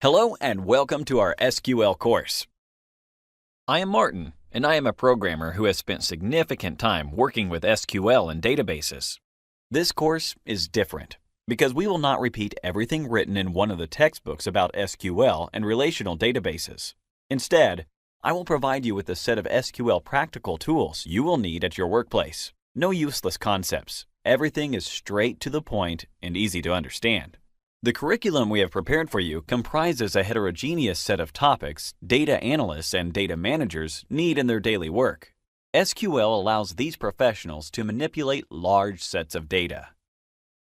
Hello and welcome to our SQL course. I am Martin, and I am a programmer who has spent significant time working with SQL and databases. This course is different because we will not repeat everything written in one of the textbooks about SQL and relational databases. Instead, I will provide you with a set of SQL practical tools you will need at your workplace. No useless concepts. Everything is straight to the point and easy to understand. The curriculum we have prepared for you comprises a heterogeneous set of topics data analysts and data managers need in their daily work. SQL allows these professionals to manipulate large sets of data.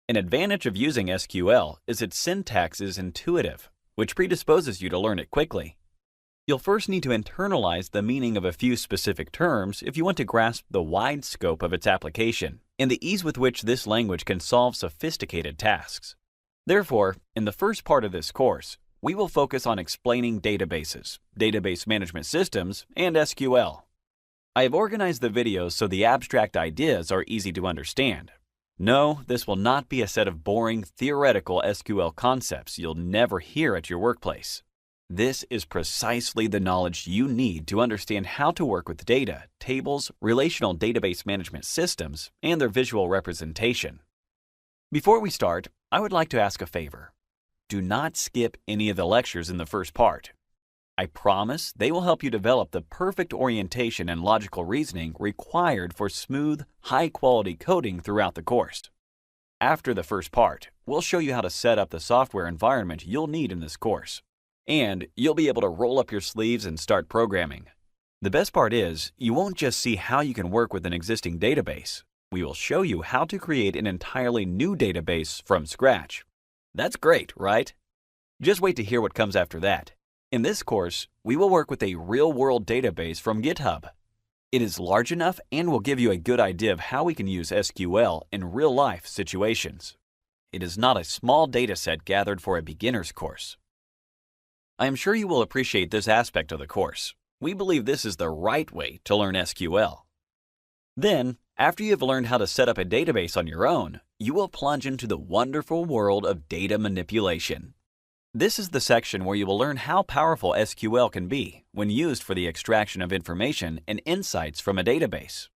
An advantage of using SQL is its syntax is intuitive, which predisposes you to learn it quickly. You'll first need to internalize the meaning of a few specific terms if you want to grasp the wide scope of its application and the ease with which this language can solve sophisticated tasks. Therefore, in the first part of this course, we will focus on explaining databases, database management systems, and SQL. I have organized the videos so the abstract ideas are easy to understand. No, this will not be a set of boring theoretical SQL concepts you'll never hear at your workplace. This is precisely the knowledge you need to understand how to work with data, tables, relational database management systems, and their visual representation. Before we start, I would like to ask a favor. Do not skip any of the lectures in the first part. I promise they will help you develop the perfect orientation and logical reasoning required for smooth, high-quality coding throughout the course. After the first part, we'll show you how to set up the software environment you'll need in this course. And you'll be able to roll up your sleeves and start programming. The best part is, you won't just see how you can work with an existing database. We will show you how to create an entirely new database from scratch. That's great, right? Just wait to hear what comes after that. In this course, we will work with a real-world database from GitHub. It is large enough and will give you a good idea of how we can use SQL in real-life situations. It is not a small dataset gathered for a beginner's course. I am sure you will appreciate this aspect of the course. We believe this is the right way to learn SQL. Then, after you have learned how to set up a database on your own, you will plunge into the wonderful world of data manipulation. This is the section where you will learn how powerful SQL can be when used for the extraction of information and insights from a database.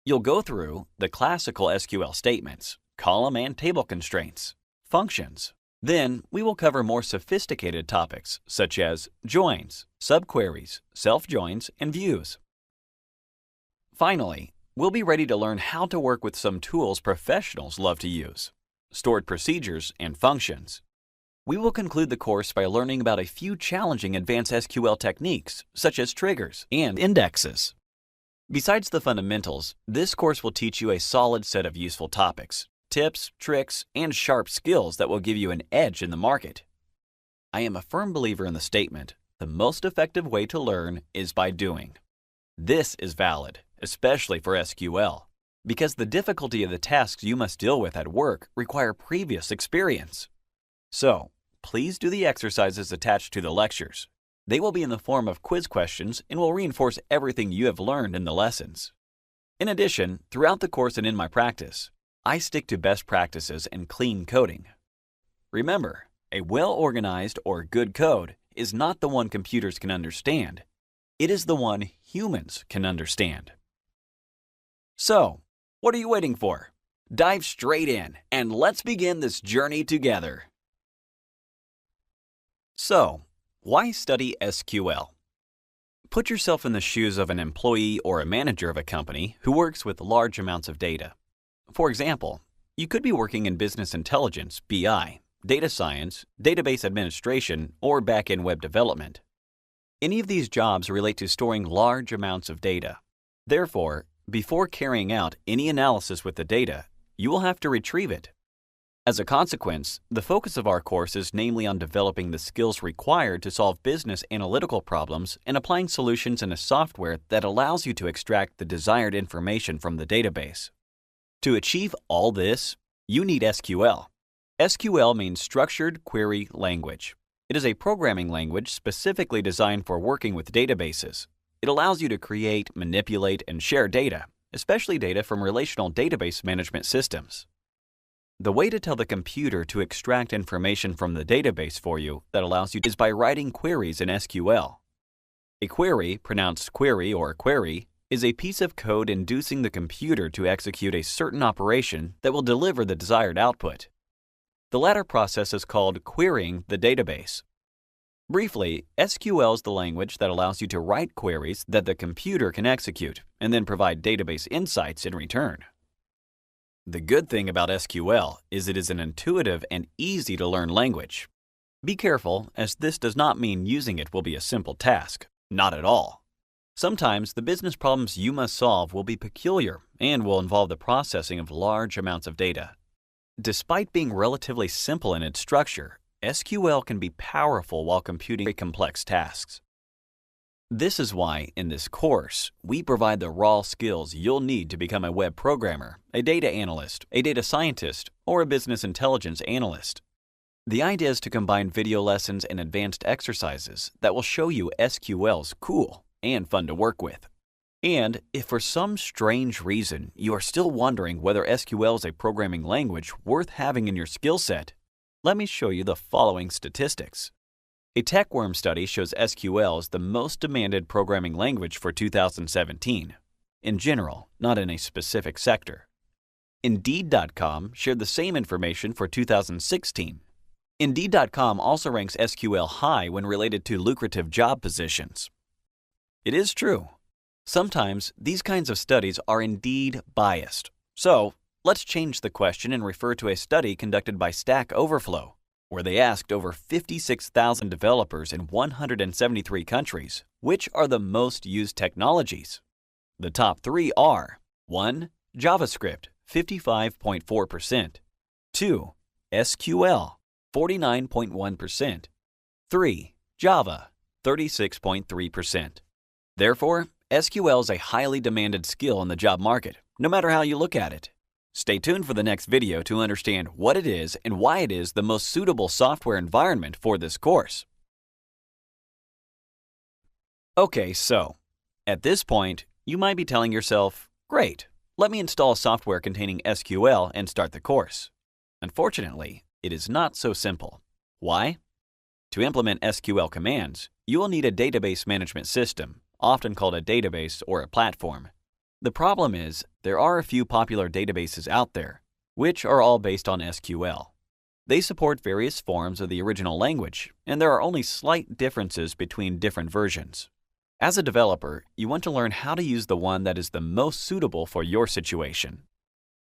You'll go through the classical SQL statements, column and table constraints, functions. Then, we will cover more sophisticated topics such as joins, subqueries, self-joins, and views. Finally, we'll be ready to learn how to work with some tools professionals love to use, stored procedures and functions. We will conclude the course by learning about a few challenging advanced SQL techniques, such as triggers and indexes. Besides the fundamentals, this course will teach you a solid set of useful topics, tips, tricks, and sharp skills that will give you an edge in the market. I am a firm believer in the statement, the most effective way to learn is by doing. This is valid, especially for SQL, because the difficulty of the tasks you must deal with at work require previous experience. So, please do the exercises attached to the lectures. They will be in the form of quiz questions and will reinforce everything you have learned in the lessons. In addition, throughout the course and in my practice, I stick to best practices and clean coding. Remember, a well-organized or good code is not the one computers can understand. It is the one humans can understand. So, what are you waiting for? Dive straight in and let's begin this journey together. So, why study SQL? Put yourself in the shoes of an employee or a manager of a company who works with large amounts of data. For example, you could be working in business intelligence, BI, data science, database administration, or back-end web development. Any of these jobs relate to storing large amounts of data. Therefore, before carrying out any analysis with the data, you will have to retrieve it. As a consequence, the focus of our course is namely on developing the skills required to solve business analytical problems and applying solutions in a software that allows you to extract the desired information from the database. To achieve all this, you need SQL. SQL means Structured Query Language. It is a programming language specifically designed for working with databases. It allows you to create, manipulate, and share data, especially data from relational database management systems. The way to tell the computer to extract information from the database for you that allows you is by writing queries in SQL. A query, pronounced query or query, is a piece of code inducing the computer to execute a certain operation that will deliver the desired output. The latter process is called querying the database. Briefly, SQL is the language that allows you to write queries that the computer can execute and then provide database insights in return. The good thing about SQL is it is an intuitive and easy-to-learn language. Be careful, as this does not mean using it will be a simple task. Not at all. Sometimes the business problems you must solve will be peculiar and will involve the processing of large amounts of data. Despite being relatively simple in its structure, SQL can be powerful while computing complex tasks. This is why, in this course, we provide the raw skills you'll need to become a web programmer, a data analyst, a data scientist, or a business intelligence analyst. The idea is to combine video lessons and advanced exercises that will show you SQL's cool and fun to work with. And if for some strange reason you are still wondering whether SQL is a programming language worth having in your skill set, let me show you the following statistics. A Techworm study shows SQL is the most demanded programming language for 2017, in general, not in a specific sector. Indeed.com shared the same information for 2016. Indeed.com also ranks SQL high when related to lucrative job positions. It is true. Sometimes these kinds of studies are indeed biased. So, let's change the question and refer to a study conducted by Stack Overflow, where they asked over 56,000 developers in 173 countries which are the most used technologies. The top three are 1. JavaScript, 55.4%, 2. SQL, 49.1%, 3. Java, 36.3%. Therefore, SQL is a highly demanded skill in the job market, no matter how you look at it. Stay tuned for the next video to understand what it is and why it is the most suitable software environment for this course. Okay, so, at this point, you might be telling yourself, great, let me install software containing SQL and start the course. Unfortunately, it is not so simple. Why? To implement SQL commands, you will need a database management system, often called a database or a platform. The problem is, there are a few popular databases out there, which are all based on SQL. They support various forms of the original language, and there are only slight differences between different versions. As a developer, you want to learn how to use the one that is the most suitable for your situation.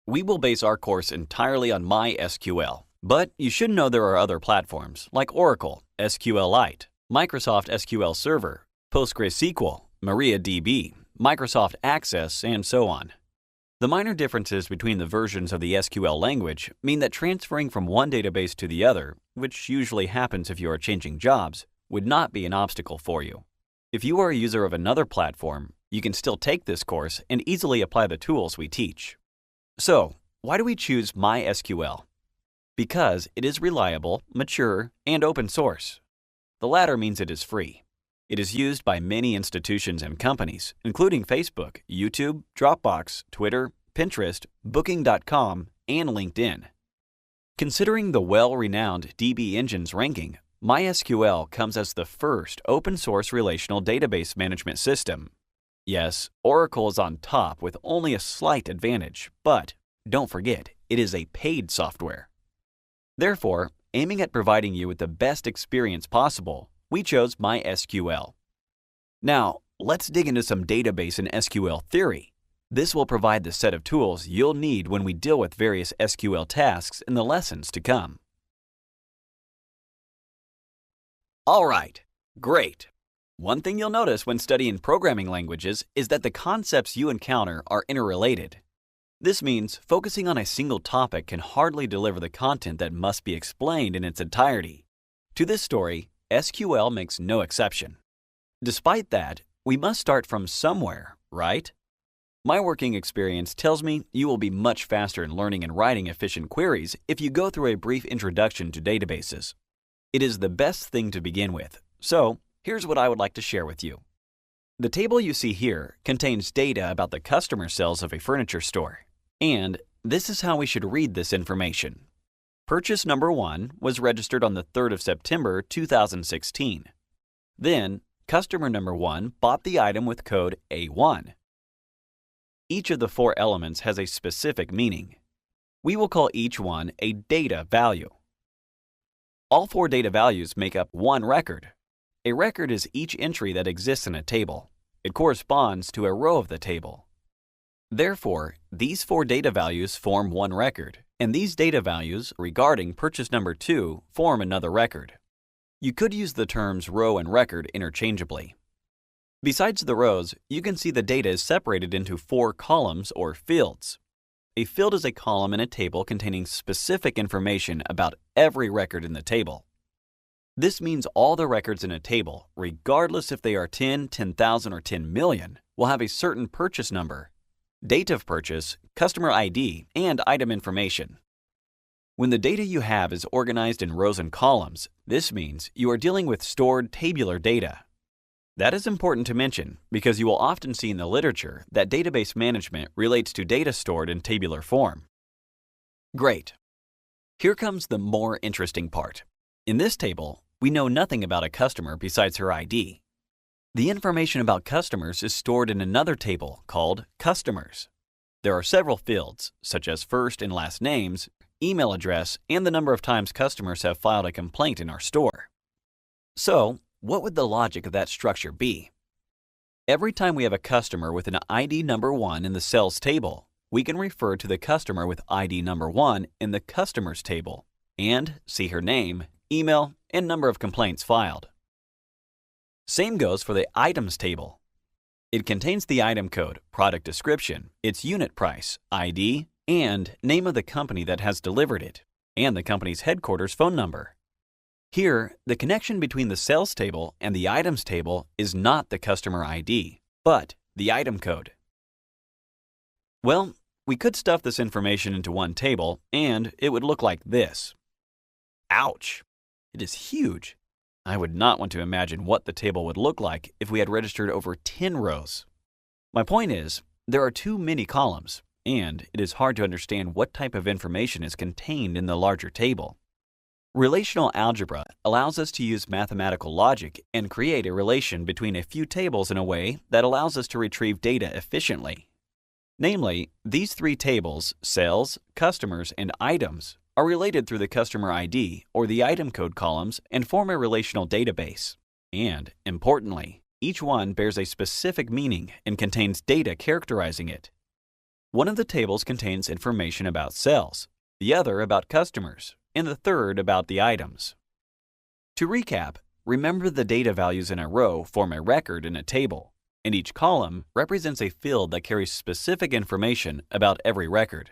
We will base our course entirely on MySQL, but you should know there are other platforms like Oracle, SQLite, Microsoft SQL Server, PostgreSQL, MariaDB, Microsoft Access, and so on. The minor differences between the versions of the SQL language mean that transferring from one database to the other, which usually happens if you are changing jobs, would not be an obstacle for you. If you are a user of another platform, you can still take this course and easily apply the tools we teach. So, why do we choose MySQL? Because it is reliable, mature, and open source. The latter means it is free. It is used by many institutions and companies, including Facebook, YouTube, Dropbox, Twitter, Pinterest, Booking.com, and LinkedIn. Considering the well-renowned DB Engine's ranking, MySQL comes as the first open-source relational database management system. Yes, Oracle is on top with only a slight advantage, but don't forget, it is a paid software. Therefore, aiming at providing you with the best experience possible, we chose MySQL. Now, let's dig into some database and SQL theory. This will provide the set of tools you'll need when we deal with various SQL tasks in the lessons to come. All right, great. One thing you'll notice when studying programming languages is that the concepts you encounter are interrelated. This means focusing on a single topic can hardly deliver the content that must be explained in its entirety. To this story, SQL makes no exception. Despite that, we must start from somewhere, right? My working experience tells me you will be much faster in learning and writing efficient queries if you go through a brief introduction to databases. It is the best thing to begin with, so here's what I would like to share with you. The table you see here contains data about the customer sales of a furniture store, and this is how we should read this information. Purchase number 1 was registered on the 3rd of September 2016. Then, customer number 1 bought the item with code A1. Each of the 4 elements has a specific meaning. We will call each one a data value. All 4 data values make up one record. A record is each entry that exists in a table. It corresponds to a row of the table. Therefore, these 4 data values form one record, and these data values regarding purchase number 2 form another record. You could use the terms row and record interchangeably. Besides the rows, you can see the data is separated into 4 columns or fields. A field is a column in a table containing specific information about every record in the table. This means all the records in a table, regardless if they are 10, 10,000, or 10 million, will have a certain purchase number, date of purchase, customer ID, and item information. When the data you have is organized in rows and columns, this means you are dealing with stored tabular data. That is important to mention because you will often see in the literature that database management relates to data stored in tabular form. Great. Here comes the more interesting part. In this table, we know nothing about a customer besides her ID. The information about customers is stored in another table called Customers. There are several fields, such as first and last names, email address, and the number of times customers have filed a complaint in our store. So, what would the logic of that structure be? Every time we have a customer with an ID number 1 in the sales table, we can refer to the customer with ID number 1 in the customers table and see her name, email, and number of complaints filed. Same goes for the items table. It contains the item code, product description, its unit price, ID, and name of the company that has delivered it, and the company's headquarters phone number. Here, the connection between the sales table and the items table is not the customer ID, but the item code. Well, we could stuff this information into one table, and it would look like this. Ouch! It is huge. I would not want to imagine what the table would look like if we had registered over 10 rows. My point is, there are too many columns, and it is hard to understand what type of information is contained in the larger table. Relational algebra allows us to use mathematical logic and create a relation between a few tables in a way that allows us to retrieve data efficiently. Namely, these 3 tables, sales, customers, and items, are related through the customer ID or the item code columns and form a relational database. And, importantly, each one bears a specific meaning and contains data characterizing it. One of the tables contains information about sales, the other about customers, and the third about the items. To recap, remember the data values in a row form a record in a table, and each column represents a field that carries specific information about every record.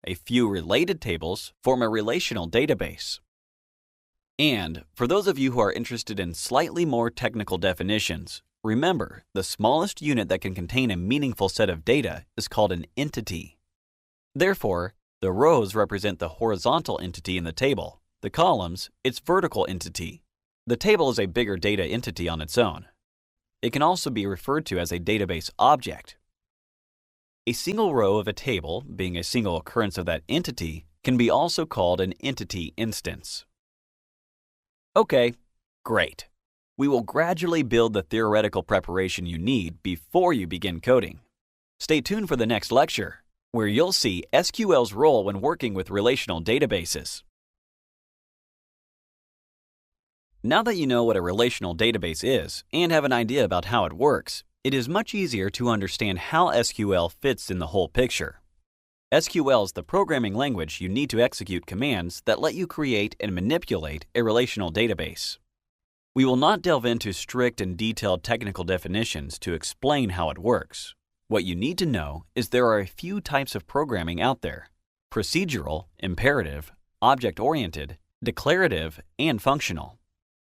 A few related tables form a relational database. And for those of you who are interested in slightly more technical definitions, remember the smallest unit that can contain a meaningful set of data is called an entity. Therefore, the rows represent the horizontal entity in the table, the columns, its vertical entity. The table is a bigger data entity on its own. It can also be referred to as a database object. A single row of a table, being a single occurrence of that entity, can be also called an entity instance. Okay, great. We will gradually build the theoretical preparation you need before you begin coding. Stay tuned for the next lecture, where you'll see SQL's role when working with relational databases. Now that you know what a relational database is and have an idea about how it works, it is much easier to understand how SQL fits in the whole picture. SQL is the programming language you need to execute commands that let you create and manipulate a relational database. We will not delve into strict and detailed technical definitions to explain how it works. What you need to know is there are a few types of programming out there: procedural, imperative, object-oriented, declarative, and functional.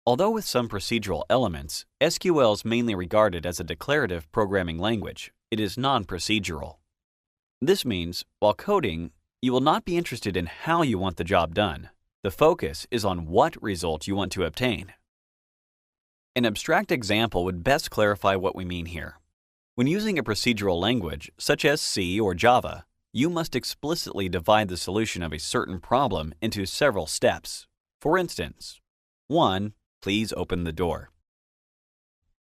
Although with some procedural elements, SQL is mainly regarded as a declarative programming language, it is non-procedural. This means, while coding, you will not be interested in how you want the job done. The focus is on what result you want to obtain. An abstract example would best clarify what we mean here. When using a procedural language, such as C or Java, you must explicitly divide the solution of a certain problem into several steps. For instance, 1. Please open the door.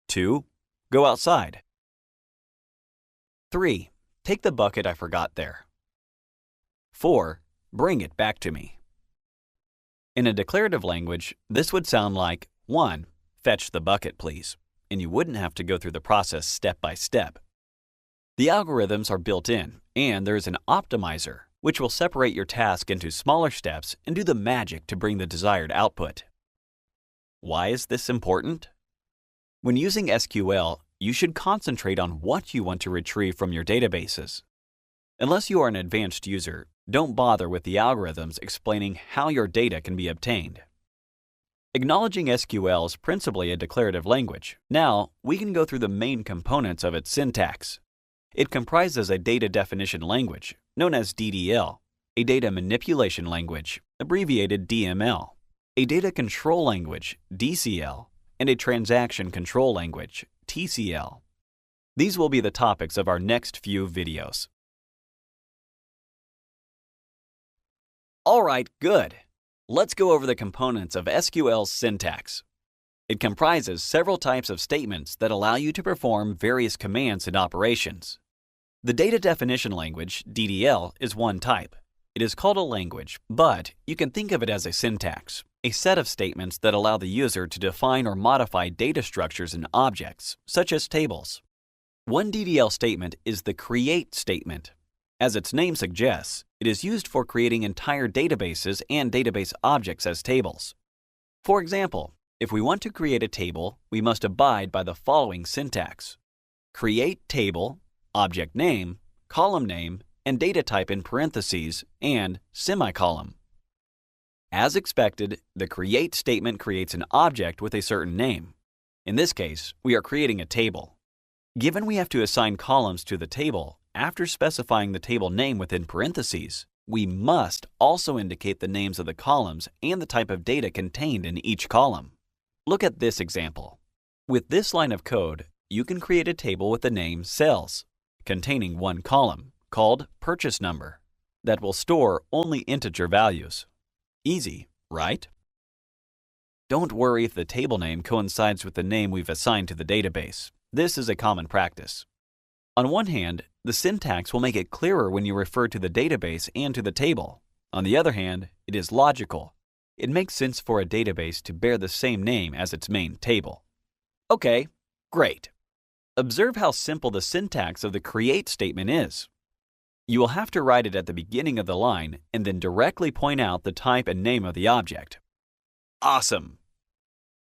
2. Go outside. 3. Take the bucket I forgot there. 4. Bring it back to me. In a declarative language, this would sound like 1. Fetch the bucket, please, and you wouldn't have to go through the process step by step. The algorithms are built in, and there is an optimizer, which will separate your task into smaller steps and do the magic to bring the desired output. Why is this important? When using SQL, you should concentrate on what you want to retrieve from your databases. Unless you are an advanced user, don't bother with the algorithms explaining how your data can be obtained. Acknowledging SQL is principally a declarative language. Now, we can go through the main components of its syntax. It comprises a data definition language, known as DDL, a data manipulation language, abbreviated DML, a data control language, DCL, and a transaction control language, TCL. These will be the topics of our next few videos. Alright, good. Let's go over the components of SQL's syntax. It comprises several types of statements that allow you to perform various commands and operations. The data definition language, DDL, is one type. It is called a language, but you can think of it as a syntax, a set of statements that allow the user to define or modify data structures and objects, such as tables. One DDL statement is the create statement. As its name suggests, it is used for creating entire databases and database objects as tables. For example, if we want to create a table, we must abide by the following syntax: create table, object name, column name, and data type in parentheses and semicolon. As expected, the create statement creates an object with a certain name. In this case, we are creating a table. Given we have to assign columns to the table, after specifying the table name within parentheses, we must also indicate the names of the columns and the type of data contained in each column. Look at this example. With this line of code, you can create a table with the name cells, containing one column, called purchase number, that will store only integer values. Easy, right? Don't worry if the table name coincides with the name we've assigned to the database. This is a common practice. On one hand, the syntax will make it clearer when you refer to the database and to the table. On the other hand, it is logical. It makes sense for a database to bear the same name as its main table. Okay, great. Observe how simple the syntax of the create statement is. You will have to write it at the beginning of the line and then directly point out the type and name of the object. Awesome!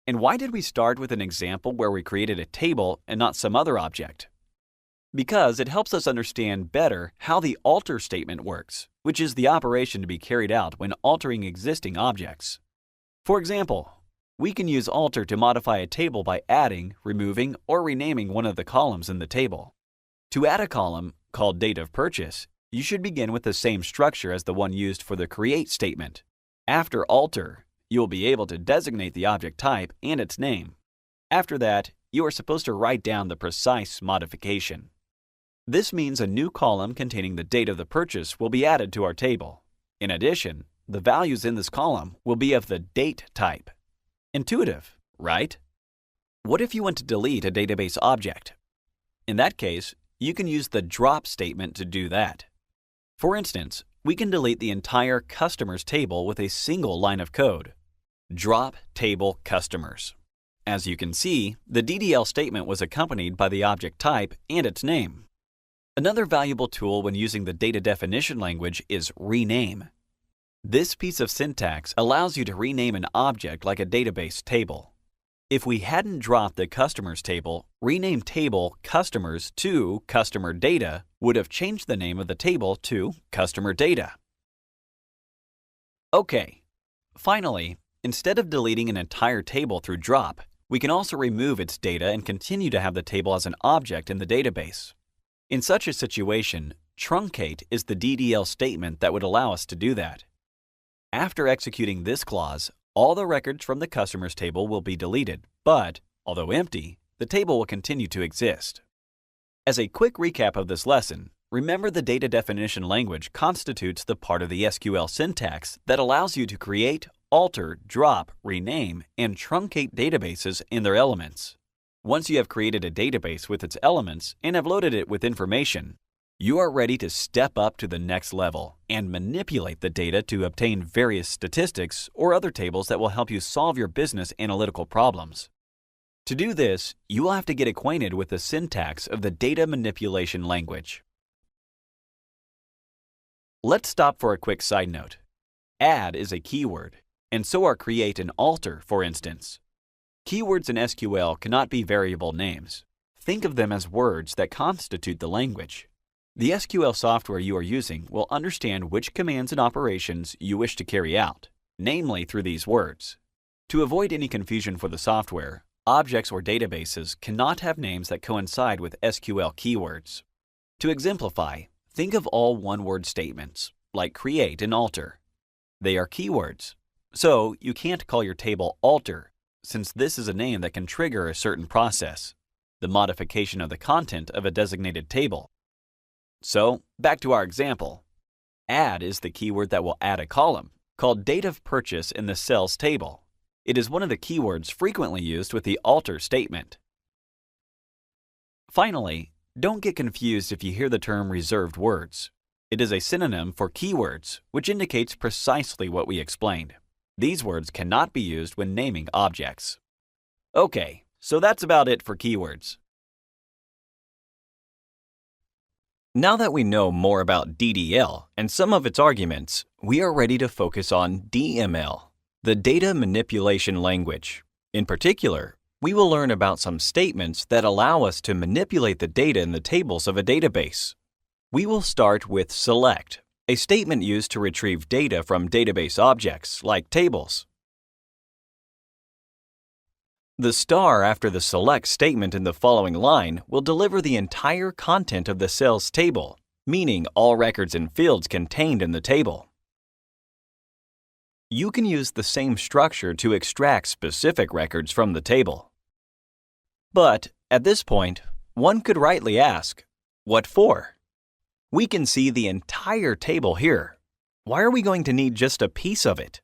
And why did we start with an example where we created a table and not some other object? Because it helps us understand better how the alter statement works, which is the operation to be carried out when altering existing objects. For example, we can use alter to modify a table by adding, removing, or renaming one of the columns in the table. To add a column, called date of purchase, you should begin with the same structure as the one used for the create statement. After alter, you will be able to designate the object type and its name. After that, you are supposed to write down the precise modification. This means a new column containing the date of the purchase will be added to our table. In addition, the values in this column will be of the date type. Intuitive, right? What if you want to delete a database object? In that case, you can use the drop statement to do that. For instance, we can delete the entire customers table with a single line of code. Drop table customers. As you can see, the DDL statement was accompanied by the object type and its name. Another valuable tool when using the data definition language is rename. This piece of syntax allows you to rename an object like a database table. If we hadn't dropped the customers table, rename table customers to customer data would have changed the name of the table to customer data. Okay, finally, instead of deleting an entire table through drop, we can also remove its data and continue to have the table as an object in the database. In such a situation, truncate is the DDL statement that would allow us to do that. After executing this clause, all the records from the customers table will be deleted, but, although empty, the table will continue to exist. As a quick recap of this lesson, Remember, the data definition language constitutes the part of the SQL syntax that allows you to create, alter, drop, rename, and truncate databases in their elements. Once you have created a database with its elements and have loaded it with information, you are ready to step up to the next level and manipulate the data to obtain various statistics or other tables that will help you solve your business analytical problems. To do this, you will have to get acquainted with the syntax of the data manipulation language. Let's stop for a quick side note. Add is a keyword, and so are create and alter, for instance. Keywords in SQL cannot be variable names. Think of them as words that constitute the language. The SQL software you are using will understand which commands and operations you wish to carry out, namely through these words. To avoid any confusion for the software, objects or databases cannot have names that coincide with SQL keywords. To exemplify, think of all one-word statements, like create and alter. They are keywords, so you can't call your table alter, since this is a name that can trigger a certain process, the modification of the content of a designated table. So, back to our example. Add is the keyword that will add a column, called date of purchase in the sales table. It is one of the keywords frequently used with the alter statement. Finally, don't get confused if you hear the term reserved words. It is a synonym for keywords, which indicates precisely what we explained. These words cannot be used when naming objects. Okay, so that's about it for keywords. Now that we know more about DDL and some of its arguments, we are ready to focus on DML, the data manipulation language. In particular, we will learn about some statements that allow us to manipulate the data in the tables of a database. We will start with select, a statement used to retrieve data from database objects like tables. The star after the select statement in the following line will deliver the entire content of the sales table, meaning all records and fields contained in the table. You can use the same structure to extract specific records from the table. But at this point, one could rightly ask, what for? We can see the entire table here. Why are we going to need just a piece of it?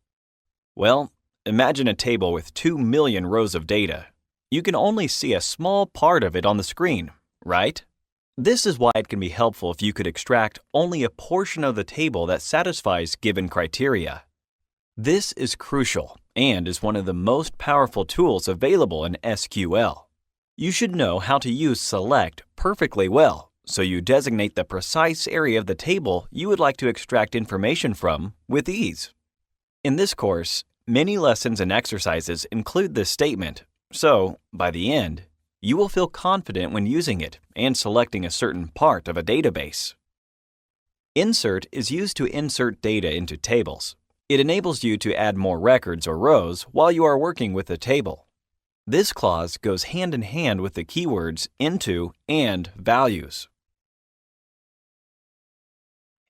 Well, imagine a table with 2 million rows of data. You can only see a small part of it on the screen, right? This is why it can be helpful if you could extract only a portion of the table that satisfies given criteria. This is crucial and is one of the most powerful tools available in SQL. You should know how to use select perfectly well, so you designate the precise area of the table you would like to extract information from with ease. In this course, many lessons and exercises include this statement, so, by the end, you will feel confident when using it and selecting a certain part of a database. Insert is used to insert data into tables. It enables you to add more records or rows while you are working with the table. This clause goes hand in hand with the keywords into and values.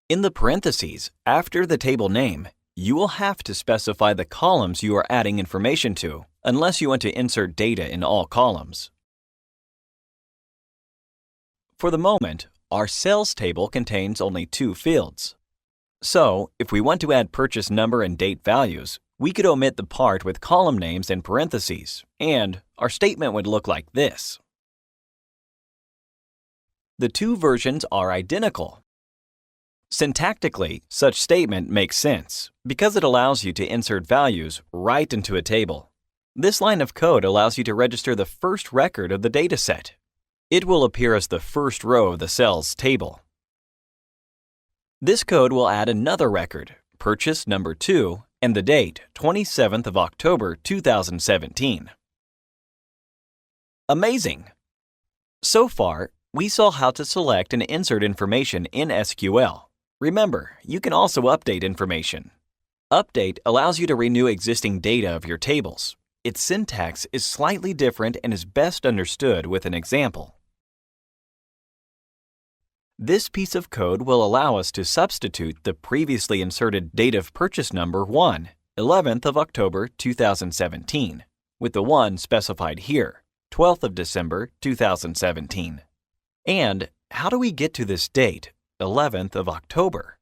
In the parentheses after the table name, you will have to specify the columns you are adding information to, unless you want to insert data in all columns. For the moment, our sales table contains only 2 fields. So, if we want to add purchase number and date values, we could omit the part with column names and parentheses, and our statement would look like this. The 2 versions are identical. Syntactically, such statement makes sense because it allows you to insert values right into a table. This line of code allows you to register the first record of the dataset. It will appear as the first row of the sales table. This code will add another record, purchase number 2, and the date, 27th of October 2017. Amazing! So far, we saw how to select and insert information in SQL. Remember, you can also update information. Update allows you to renew existing data of your tables. Its syntax is slightly different and is best understood with an example. This piece of code will allow us to substitute the previously inserted date of purchase number 1, 11th of October 2017, with the 1 specified here, 12th of December 2017. And how do we get to this date? 11th of October.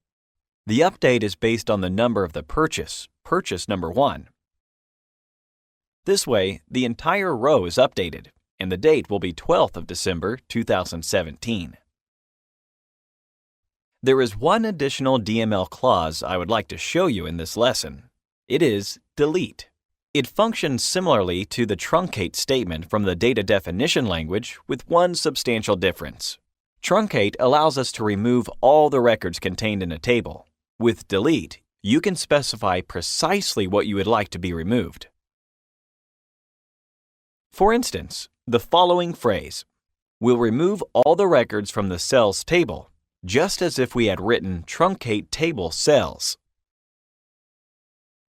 The update is based on the number of the purchase number 1. This way, the entire row is updated, and the date will be 12th of December 2017. There is one additional DML clause I would like to show you in this lesson. It is delete. It functions similarly to the truncate statement from the data definition language with one substantial difference. Truncate allows us to remove all the records contained in a table. With delete, you can specify precisely what you would like to be removed. For instance, the following phrase, "We'll remove all the records from the cells table," just as if we had written truncate table cells.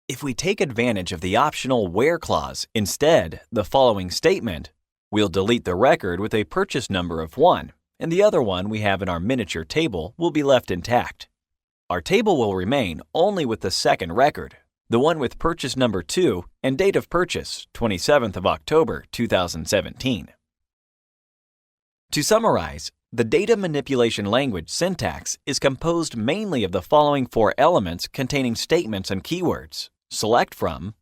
If we take advantage of the optional where clause, instead, the following statement, "We'll delete the record with a purchase number of 1, and the other one we have in our miniature table will be left intact." Our table will remain only with the second record, the one with purchase number 2 and date of purchase, 27th of October 2017. To summarize, the data manipulation language syntax is composed mainly of the following 4 elements containing statements and keywords: select from,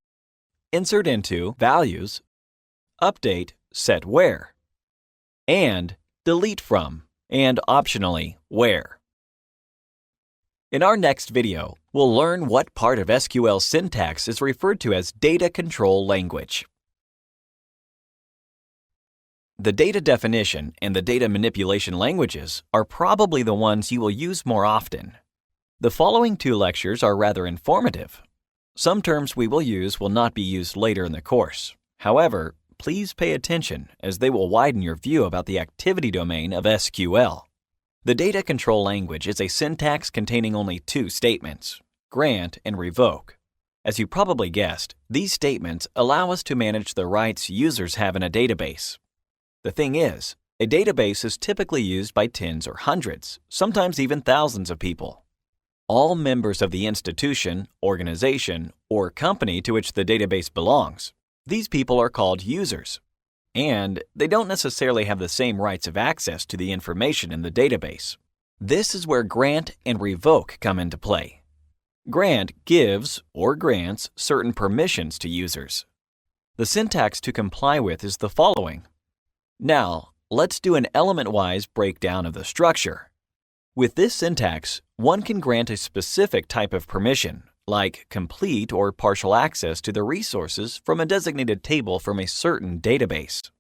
insert into values, update set where, and delete from, and optionally where. In our next video, we'll learn what part of SQL syntax is referred to as data control language. The data definition and the data manipulation languages are probably the ones you will use more often. The following 2 lectures are rather informative. Some terms we will use will not be used later in the course. However, please pay attention as they will widen your view about the activity domain of SQL. The data control language is a syntax containing only 2 statements, grant and revoke. As you probably guessed, these statements allow us to manage the rights users have in a database. The thing is, a database is typically used by tens or hundreds, sometimes even thousands of people. All members of the institution, organization, or company to which the database belongs. These people are called users, and they don't necessarily have the same rights of access to the information in the database. This is where grant and revoke come into play. Grant gives or grants certain permissions to users. The syntax to comply with is the following. Now, let's do an element-wise breakdown of the structure. With this syntax, one can grant a specific type of permission, like complete or partial access to the resources from a designated table from a certain database.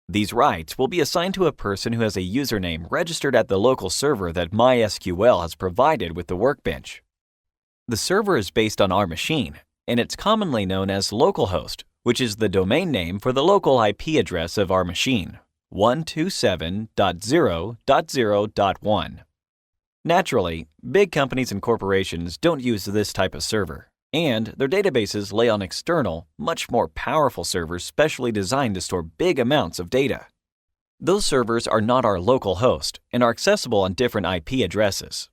These rights will be assigned to a person who has a username registered at the local server that MySQL has provided with the Workbench. The server is based on our machine, and it's commonly known as localhost, which is the domain name for the local IP address of our machine, 127.0.0.1. Naturally, big companies and corporations don't use this type of server, and their databases lay on external, much more powerful servers specially designed to store big amounts of data. Those servers are not our local host and are accessible on different IP addresses.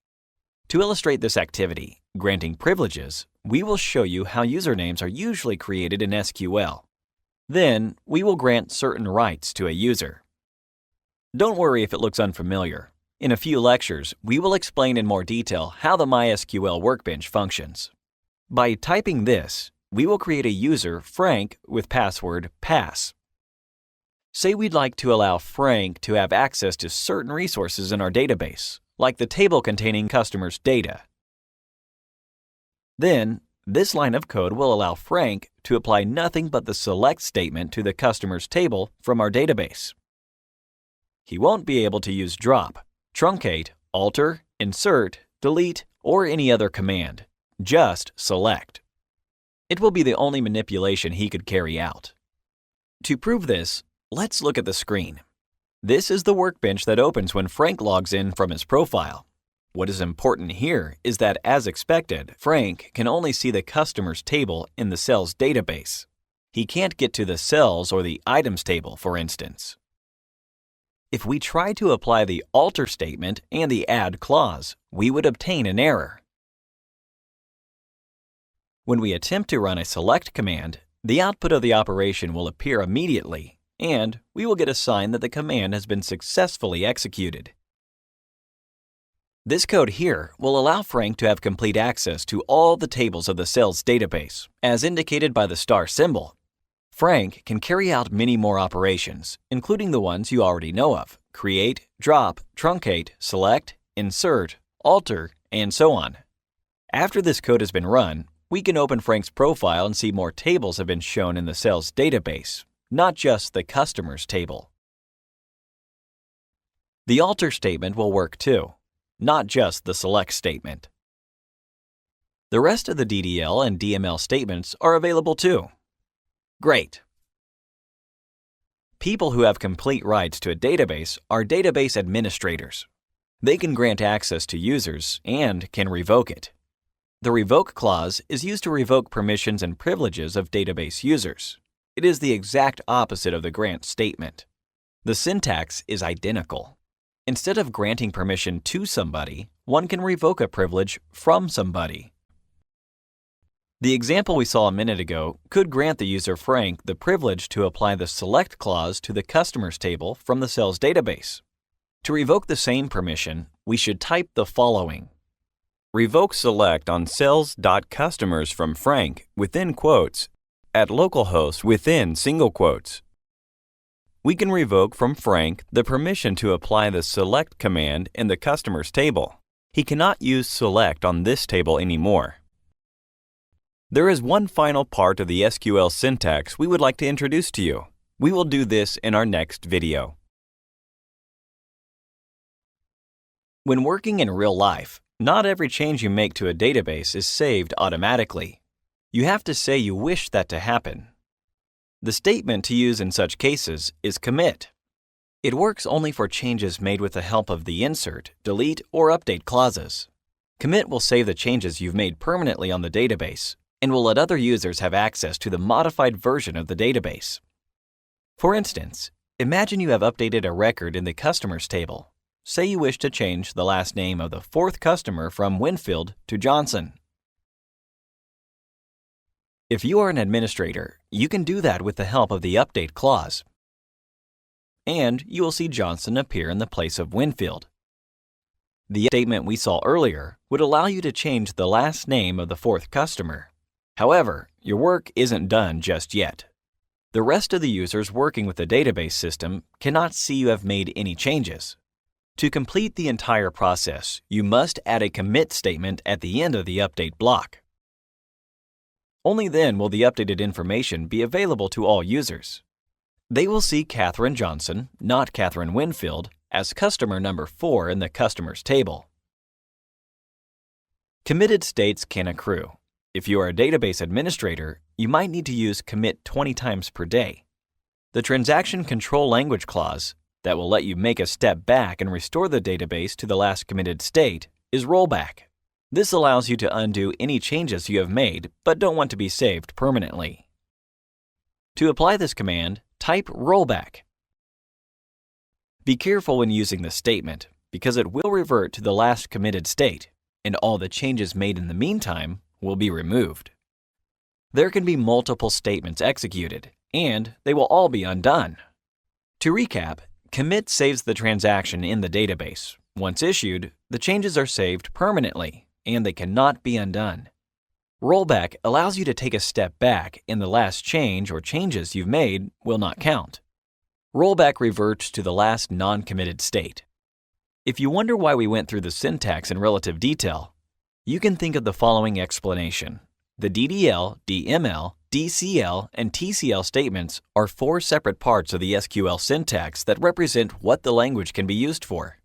To illustrate this activity, granting privileges, we will show you how usernames are usually created in SQL. Then, we will grant certain rights to a user. Don't worry if it looks unfamiliar. In a few lectures, we will explain in more detail how the MySQL Workbench functions. By typing this, we will create a user, Frank, with password pass. Say we'd like to allow Frank to have access to certain resources in our database, like the table containing customers' data. Then, this line of code will allow Frank to apply nothing but the select statement to the customer's table from our database. He won't be able to use drop, truncate, alter, insert, delete, or any other command. Just select. It will be the only manipulation he could carry out. To prove this, let's look at the screen. This is the Workbench that opens when Frank logs in from his profile. What is important here is that, as expected, Frank can only see the customer's table in the cells database. He can't get to the cells or the items table, for instance. If we try to apply the alter statement and the add clause, we would obtain an error. When we attempt to run a select command, the output of the operation will appear immediately, and we will get a sign that the command has been successfully executed. This code here will allow Frank to have complete access to all the tables of the sales database, as indicated by the star symbol. Frank can carry out many more operations, including the ones you already know of: create, drop, truncate, select, insert, alter, and so on. After this code has been run, we can open Frank's profile and see more tables have been shown in the sales database, not just the customers table. The alter statement will work too, not just the select statement. The rest of the DDL and DML statements are available too. Great! People who have complete rights to a database are database administrators. They can grant access to users and can revoke it. The revoke clause is used to revoke permissions and privileges of database users. It is the exact opposite of the grant statement. The syntax is identical. Instead of granting permission to somebody, one can revoke a privilege from somebody. The example we saw a minute ago could grant the user Frank the privilege to apply the select clause to the customers table from the sales database. To revoke the same permission, we should type the following: revoke select on sales.customers from Frank within quotes at localhost within single quotes. We can revoke from Frank the permission to apply the select command in the customers table. He cannot use select on this table anymore. There is one final part of the SQL syntax we would like to introduce to you. We will do this in our next video. When working in real life, not every change you make to a database is saved automatically. You have to say you wish that to happen. The statement to use in such cases is commit. It works only for changes made with the help of the insert, delete, or update clauses. Commit will save the changes you've made permanently on the database and will let other users have access to the modified version of the database. For instance, imagine you have updated a record in the customers table. Say you wish to change the last name of the fourth customer from Winfield to Johnson. If you are an administrator, you can do that with the help of the update clause. And you will see Johnson appear in the place of Winfield. The statement we saw earlier would allow you to change the last name of the fourth customer. However, your work isn't done just yet. The rest of the users working with the database system cannot see you have made any changes. To complete the entire process, you must add a commit statement at the end of the update block. Only then will the updated information be available to all users. They will see Catherine Johnson, not Catherine Winfield, as customer number 4 in the customers table. Committed states can accrue. If you are a database administrator, you might need to use commit 20 times per day. The transaction control language clause that will let you make a step back and restore the database to the last committed state is rollback. This allows you to undo any changes you have made but don't want to be saved permanently. To apply this command, type rollback. Be careful when using this statement because it will revert to the last committed state, and all the changes made in the meantime will be removed. There can be multiple statements executed, and they will all be undone. To recap, commit saves the transaction in the database. Once issued, the changes are saved permanently, and they cannot be undone. Rollback allows you to take a step back, and the last change or changes you've made will not count. Rollback reverts to the last non-committed state. If you wonder why we went through the syntax in relative detail, you can think of the following explanation. The DDL, DML, DCL, and TCL statements are 4 separate parts of the SQL syntax that represent what the language can be used for: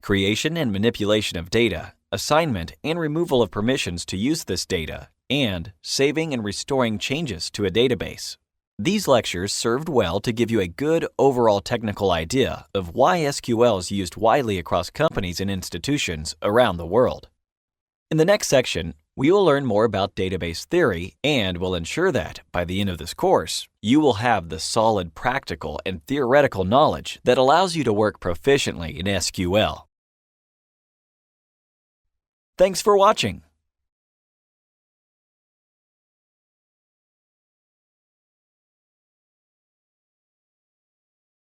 creation and manipulation of data, assignment and removal of permissions to use this data, and saving and restoring changes to a database. These lectures served well to give you a good overall technical idea of why SQL is used widely across companies and institutions around the world. In the next section, we will learn more about database theory and will ensure that, by the end of this course, you will have the solid practical and theoretical knowledge that allows you to work proficiently in SQL. Thanks for watching.